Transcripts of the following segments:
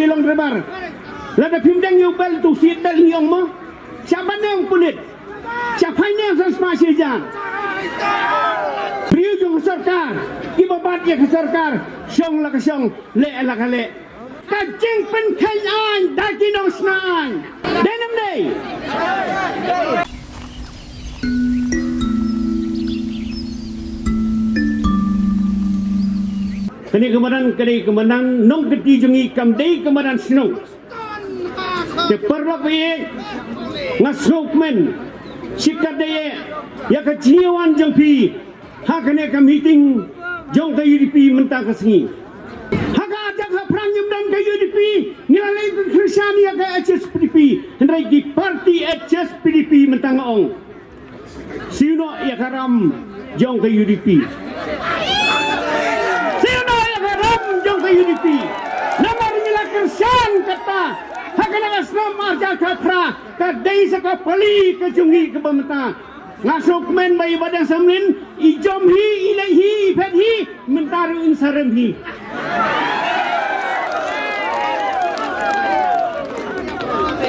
Bilang rebar. Lada pimdang yung bel tu sit dal yung mo. Siapa nang pulit? Siapa nang transmasi jan? Beliau jong sarkar. Ibabat ya ke sarkar. Syong la ke syong. Le la ke le. Kacing pen kayan. Daki nong senaan. Denam day. Kani kemenang nong keti jungi kamdei kemenang senung. Perlok be ngasuk men sikat daya ya kejiwan jong pi hakane ka meeting jong ka UDP mentang kesengi haka ajak ka pranyum dan ka UDP nilalai ke Kristian ya ka HSPDP hendrai di parti HSPDP mentang ong sino ya karam jong ka UDP sino ya karam jong ka UDP namar nila Kristian kata hakana aslam arja katra kadai saka pali kejungi ke bamta ngasuk men bai badang samlin ijom hi ilahi fadhi mentaru insaram hi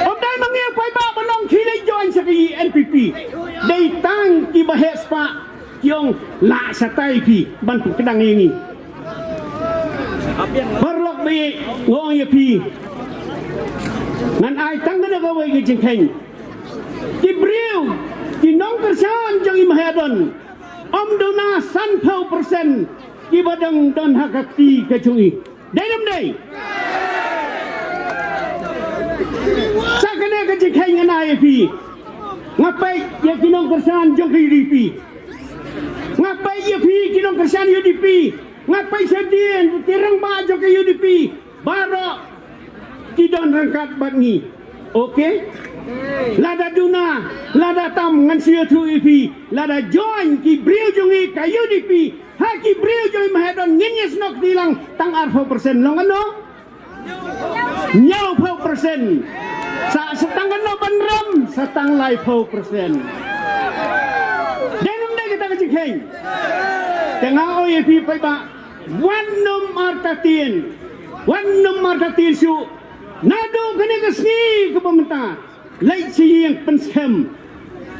omdai mangi pai ba balong khilai join saki NPP dai tang ki bahes pa kyong la satai pi ban kedang ini perlok be ngong ya pi nan ai tang na ga wai ge jingkheng ki briu ki nong persan jong imhadon om dona san phau persen ki badang don hakati ke chungi dalam dai sakane ge jingkheng na ai pi ngapai ye ki nong persan jong UDP ngapai ye pi ki nong persan UDP ngapai sedien tirang ba jong UDP baro kidon rangkat batni okey lada duna lada tam ngan sia tu UDP lada join ki briu jungi ka UDP ha ki briu join mahadon nginyes nok dilang tang 4% long ano nyau 4% sa setang no banram setang lai 4% denum de kita kecing tengah UDP pai ba wan num martatin su nado kene kesni ke pemerintah lai si yang pensem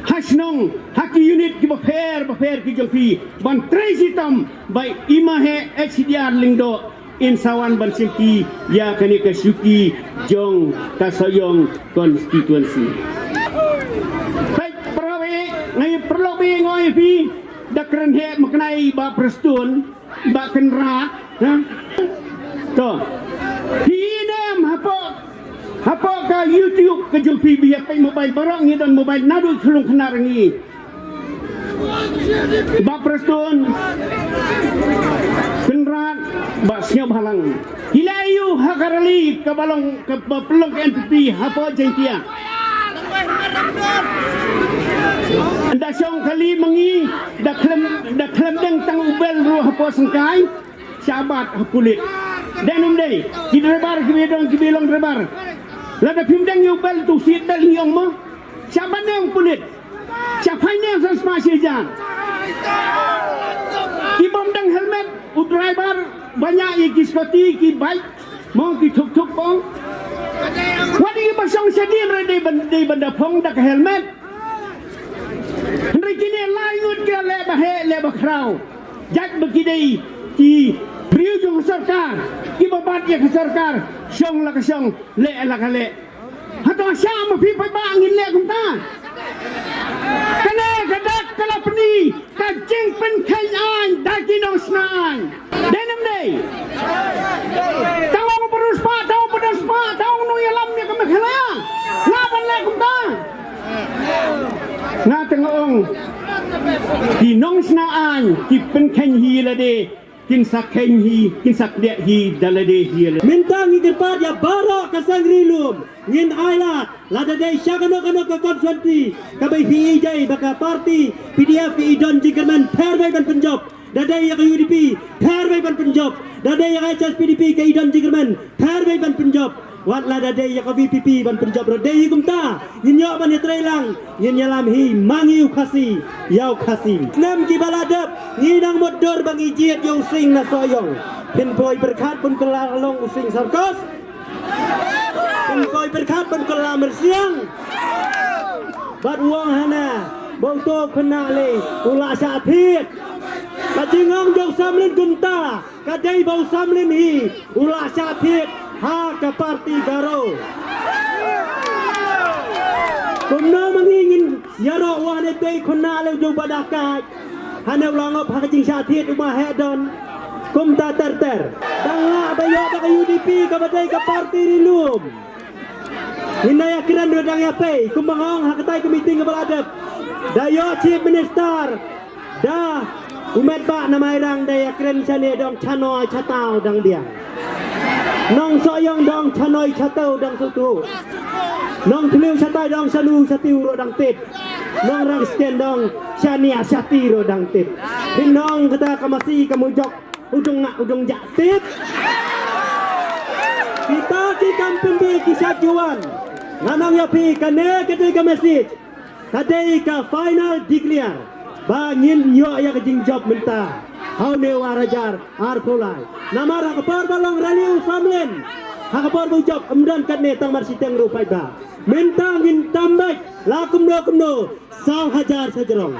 hasnong haki unit ki bafer ki jongpi ban tresitam bai imahe HDR lingdo insawan ban simpi ya kene kesuki jong kasoyong konstituensi baik perawi ngai perlu bi ngoi pi dakren he mengenai ba prestun ba kenra to hinem apa ka YouTube ke jumpi biar pai mobile barang ni dan mobile nadu sulung kenar ni ba prestun kenrat ba siap halang hilayu hakarali ke balong ke pelong ke NPP apa jengkia anda syong kali mengi dak klem deng tang ubel ruh apa sengkai sahabat kulit denum dei ki rebar ki bilong rebar lada pimdang yung bel tu sit dal yung mo siapa nang kulit siapa nang transmasi jan ki bomdang helmet u driver banyak ki skoti ki bike mau ki tuk bong wadi ki pasang sedin re de benda phong dak helmet hendri kini lainut ke le bakrau jak begini ki beliau jong sarkar ibabat ya ke sarkar syong la ke syong le la ke le hato syam pi pai ba ngin le kum ta kene gadak kala peni kacing pen kayan daki nong senaan denam dei tawang berus pa tawang no yalam ya ke mekhala ngapan le kum ta nga tengong di nong senaan ki pen kan hi la de kin sakhen hi kin sakde hi dalade hi mintang igirpat ya bara kasang rilum ngin aila lada dai syakano ka konfronti kabai hi jai baka parti PDF idon jikerman perbai ban penjob dadai ya UDP perbai ban penjob dadai ya HSPDP ke idon jikerman perbai ban penjob wat lada dai ya VPP ban penjob dai kumta nyinyok ban trailang nyalam hi mangiu khasi yau khasi nam ki baladap ngidang modor bang ijiat yo sing na soyong pin boy berkat pun kelalong using sarkos koi berkat ban kolam bersiang. Bat uang hana bau to kena le ula syatid. Kajingong jauh samlin gunta kadai bau samlin hi ula syatid ha ke parti garo. Kumna mangingin yaro wan etei kena le jauh badakat. Hana ulangop ha kajing syatid umah hedon. Kum ta ter danga bayo baka UDP ka badai ka parti rilum. Hinaya kiran dang ya pay kumbangong hakatai meeting ka baladap. Dayo chief minister da umet ba na mairang daya kiran chane dong chanoi chatao dang dia. Nong soyong dong chanoi chatao dang sutu. Nong tliu chatai dong sanu satiu ro dang tit. Nong rang sten dong chania sati ro dang tit. Hinong kata kamasi kamujok ujung nak ujung jaktit. Kita ki kampung bi kisah juan. Nanang ya pi kane ketika message. Kadai ka final declare. Bangin yo ya kejing job menta. Hau ne warajar artulai. Namara kapar balong raliu samlen. Hakapar bu job kemudian kane tang marsiteng rupai ba. Menta ngin tambak lakum no 2000 sajarong.